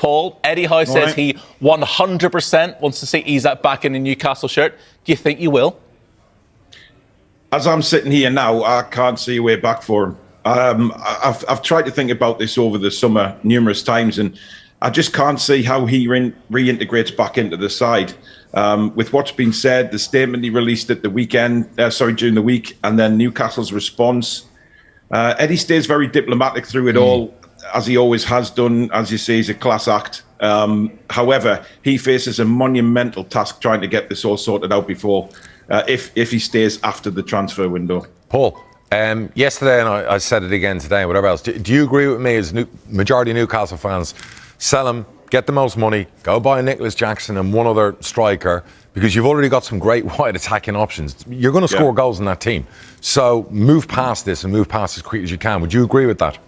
Paul. Eddie Howe says he 100% wants to see Isak back in a Newcastle shirt. Do you think you will? As I'm sitting here now, I can't see a way back for him. I've tried to think about this over the summer numerous times, and I just can't see how he reintegrates back into the side. With what's been said, the statement he released at the weekend, during the week, and then Newcastle's response. Eddie stays very diplomatic through it all, as he always has done. As you say, he's a class act. However, he faces a monumental task trying to get this all sorted out before, if he stays after the transfer window. Paul, yesterday, and I said it again today, whatever else, do you agree with me as majority of Newcastle fans, sell him, get the most money, go buy Nicolas Jackson and one other striker, because you've already got some great wide attacking options. You're going to score goals in that team. So move past this and move past as quick as you can. Would you agree with that?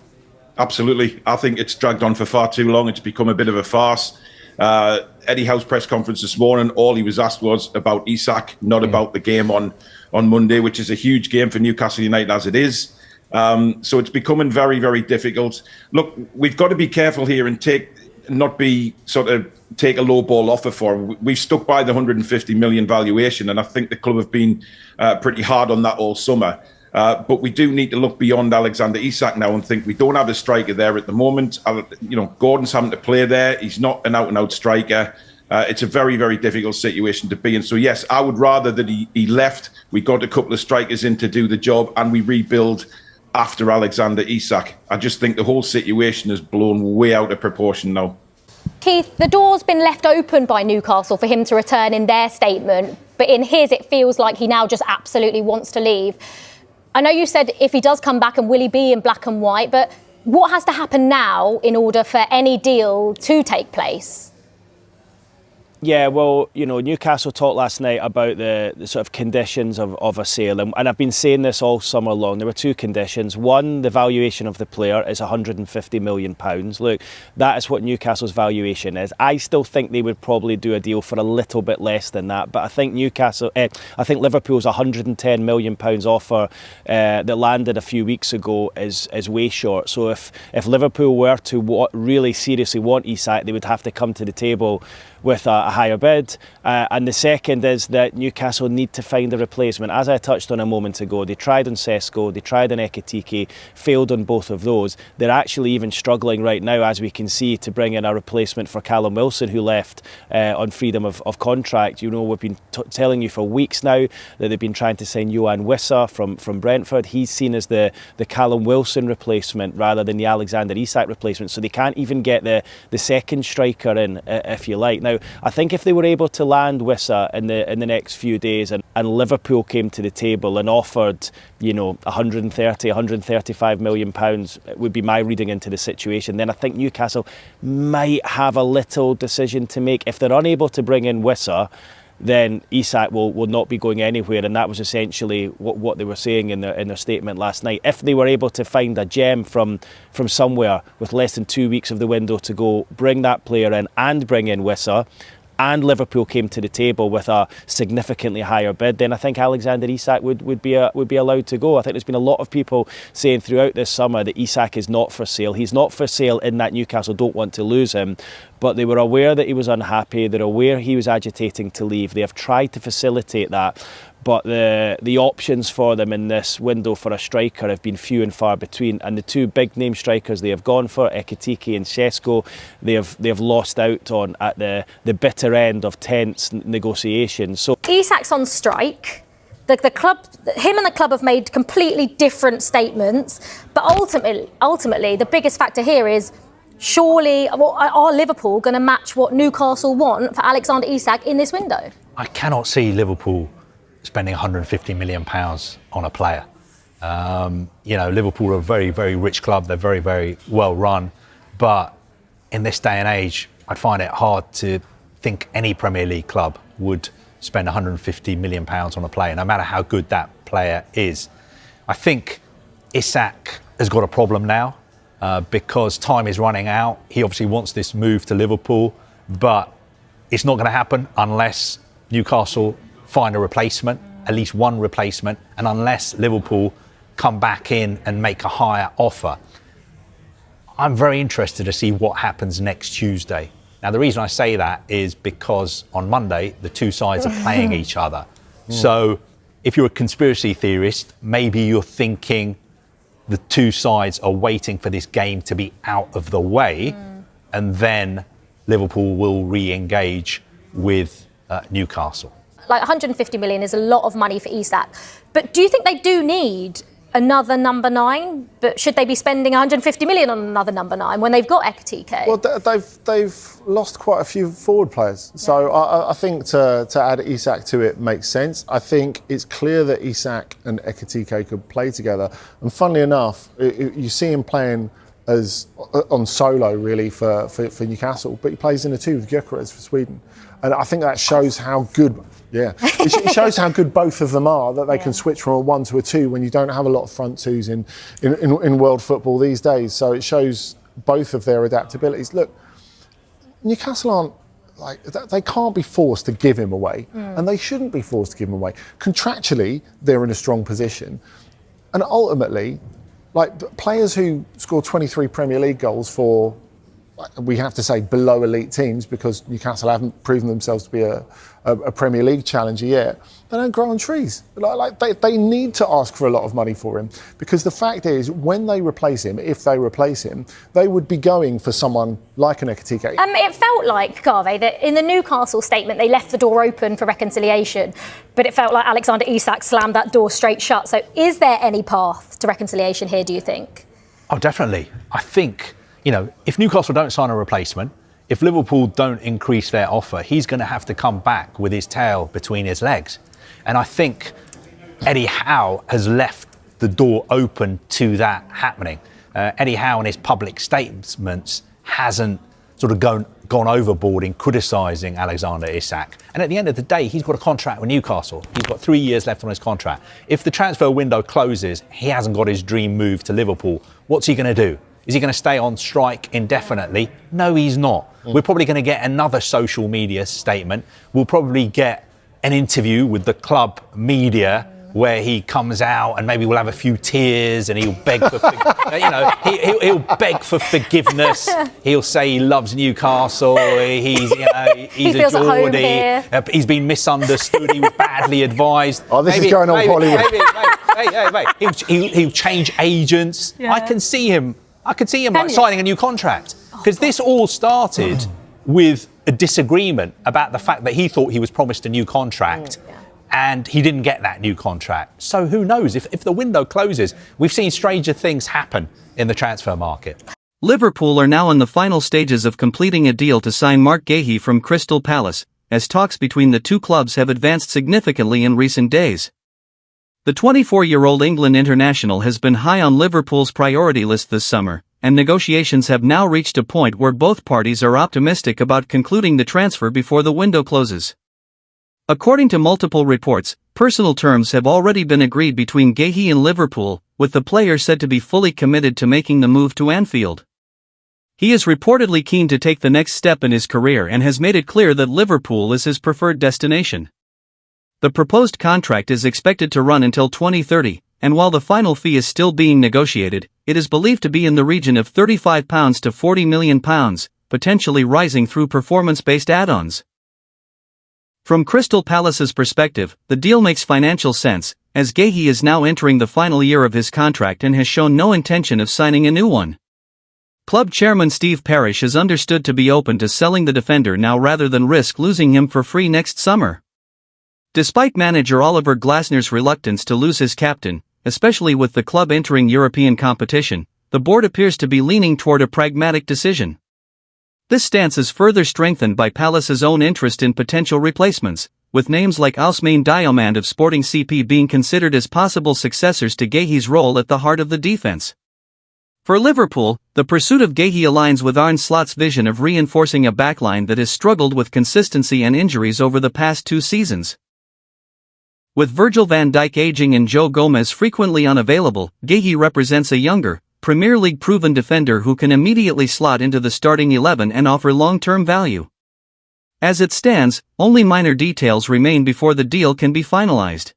Absolutely. I think it's dragged on for far too long. It's become a bit of a farce. Eddie Howe's press conference this morning, all he was asked was about Isak, not about the game on Monday, which is a huge game for Newcastle United as it is. So it's becoming very, very difficult. Look, we've got to be careful here and take a low ball offer for him. We've stuck by the 150 million valuation, and I think the club have been pretty hard on that all summer. But we do need to look beyond Alexander Isak now and think we don't have a striker there at the moment. Gordon's having to play there. He's not an out-and-out striker. It's a very, very difficult situation to be in. So, yes, I would rather that he left. We got a couple of strikers in to do the job, and we rebuild after Alexander Isak. I just think the whole situation has blown way out of proportion now. Keith, the door's been left open by Newcastle for him to return in their statement, but in his it feels like he now just absolutely wants to leave. I know you said if he does come back, and will he be in black and white, but what has to happen now in order for any deal to take place? Yeah, well, Newcastle talked last night about the sort of conditions of a sale, and I've been saying this all summer long. There were two conditions. One, the valuation of the player is £150 million. Look, that is what Newcastle's valuation is. I still think they would probably do a deal for a little bit less than that, but I think Liverpool's £110 million offer that landed a few weeks ago is way short. So if Liverpool were to really seriously want Isak, they would have to come to the table with a higher bid. And the second is that Newcastle need to find a replacement. As I touched on a moment ago, they tried on Sesko, they tried on Ekitike, failed on both of those. They're actually even struggling right now, as we can see, to bring in a replacement for Callum Wilson, who left on freedom of contract. We've been telling you for weeks now that they've been trying to sign Yohan Wissa from Brentford. He's seen as the Callum Wilson replacement rather than the Alexander Isak replacement. So they can't even get the second striker in, if you like. Now, I think if they were able to land Wissa in the next few days, and Liverpool came to the table and offered, 130, 135 million pounds, would be my reading into the situation, then I think Newcastle might have a little decision to make. If they're unable to bring in Wissa, then Isak will not be going anywhere, and that was essentially what they were saying in their statement last night. If they were able to find a gem from somewhere with less than 2 weeks of the window to go, bring that player in and bring in Wissa, and Liverpool came to the table with a significantly higher bid, then I think Alexander Isak would be allowed to go. I think there's been a lot of people saying throughout this summer that Isak is not for sale. He's not for sale in that Newcastle don't want to lose him, but they were aware that he was unhappy. They're aware he was agitating to leave. They have tried to facilitate that, but the options for them in this window for a striker have been few and far between. And the two big name strikers they have gone for, Ekitike and Sesko, they have lost out on at the bitter end of tense negotiations. So Isak's on strike. The club, him and the club have made completely different statements, but ultimately the biggest factor here is, surely, are Liverpool going to match what Newcastle want for Alexander Isak in this window? I cannot see Liverpool spending £150 million on a player. Liverpool are a very, very rich club. They're very, very well run. But in this day and age, I'd find it hard to think any Premier League club would spend £150 million on a player, no matter how good that player is. I think Isak has got a problem now because time is running out. He obviously wants this move to Liverpool, but it's not going to happen unless Newcastle find a replacement, at least one replacement, and unless Liverpool come back in and make a higher offer. I'm very interested to see what happens next Tuesday. Now, the reason I say that is because on Monday, the two sides are playing each other. So if you're a conspiracy theorist, maybe you're thinking the two sides are waiting for this game to be out of the way, and then Liverpool will re-engage with Newcastle. Like 150 million is a lot of money for Isak. But do you think they do need another number 9? But should they be spending 150 million on another number 9 when they've got Ekitike? Well, they've lost quite a few forward players. So I think to add Isak to it makes sense. I think it's clear that Isak and Ekitike could play together. And funnily enough, you see him playing as on solo really for Newcastle, but he plays in a 2 with Gyökeres for Sweden. And I think that shows how good, it shows how good both of them are, that they can switch from a 1 to a 2 when you don't have a lot of front 2s in world football these days. So it shows both of their adaptabilities. Look, Newcastle they can't be forced to give him away, and they shouldn't be forced to give him away. Contractually, they're in a strong position. And ultimately, players who score 23 Premier League goals for, we have to say, below elite teams, because Newcastle haven't proven themselves to be a Premier League challenger yet, they don't grow on trees. They need to ask for a lot of money for him, because the fact is, when they replace him, if they replace him, they would be going for someone like an Ekitike. It felt like, Garvey, that in the Newcastle statement they left the door open for reconciliation, but it felt like Alexander Isak slammed that door straight shut. So is there any path to reconciliation here, do you think? Oh, definitely. I think, if Newcastle don't sign a replacement, if Liverpool don't increase their offer, he's going to have to come back with his tail between his legs. And I think Eddie Howe has left the door open to that happening. Eddie Howe in his public statements hasn't sort of gone overboard in criticising Alexander Isak. And at the end of the day, he's got a contract with Newcastle. He's got 3 years left on his contract. If the transfer window closes, he hasn't got his dream move to Liverpool. What's he going to do? Is he going to stay on strike indefinitely? No, he's not. We're probably going to get another social media statement. We'll probably get an interview with the club media where he comes out and maybe we'll have a few tears and he'll beg for, he'll beg for forgiveness. He'll say he loves Newcastle. He's a Geordie. He's been misunderstood. He was badly advised. Oh, this is going on Hollywood. He'll change agents. Yeah. I can see him signing a new contract, because this all started with a disagreement about the fact that he thought he was promised a new contract and he didn't get that new contract. So who knows? If the window closes, we've seen stranger things happen in the transfer market. Liverpool are now in the final stages of completing a deal to sign Mark Guéhi from Crystal Palace, as talks between the two clubs have advanced significantly in recent days. The 24-year-old England international has been high on Liverpool's priority list this summer, and negotiations have now reached a point where both parties are optimistic about concluding the transfer before the window closes. According to multiple reports, personal terms have already been agreed between Guéhi and Liverpool, with the player said to be fully committed to making the move to Anfield. He is reportedly keen to take the next step in his career and has made it clear that Liverpool is his preferred destination. The proposed contract is expected to run until 2030, and while the final fee is still being negotiated, it is believed to be in the region of £35 to £40 million, potentially rising through performance-based add-ons. From Crystal Palace's perspective, the deal makes financial sense, as Guéhi is now entering the final year of his contract and has shown no intention of signing a new one. Club chairman Steve Parish is understood to be open to selling the defender now rather than risk losing him for free next summer. Despite manager Oliver Glasner's reluctance to lose his captain, especially with the club entering European competition, the board appears to be leaning toward a pragmatic decision. This stance is further strengthened by Palace's own interest in potential replacements, with names like Ousmane Diomande of Sporting CP being considered as possible successors to Guéhi's role at the heart of the defense. For Liverpool, the pursuit of Guéhi aligns with Arne Slot's vision of reinforcing a backline that has struggled with consistency and injuries over the past 2 seasons. With Virgil van Dijk aging and Joe Gomez frequently unavailable, Guéhi represents a younger, Premier League proven defender who can immediately slot into the starting 11 and offer long-term value. As it stands, only minor details remain before the deal can be finalized.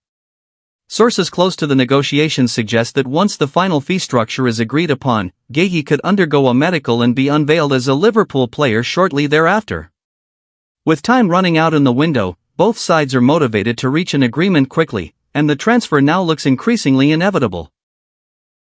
Sources close to the negotiations suggest that once the final fee structure is agreed upon, Guéhi could undergo a medical and be unveiled as a Liverpool player shortly thereafter. With time running out in the window, both sides are motivated to reach an agreement quickly, and the transfer now looks increasingly inevitable.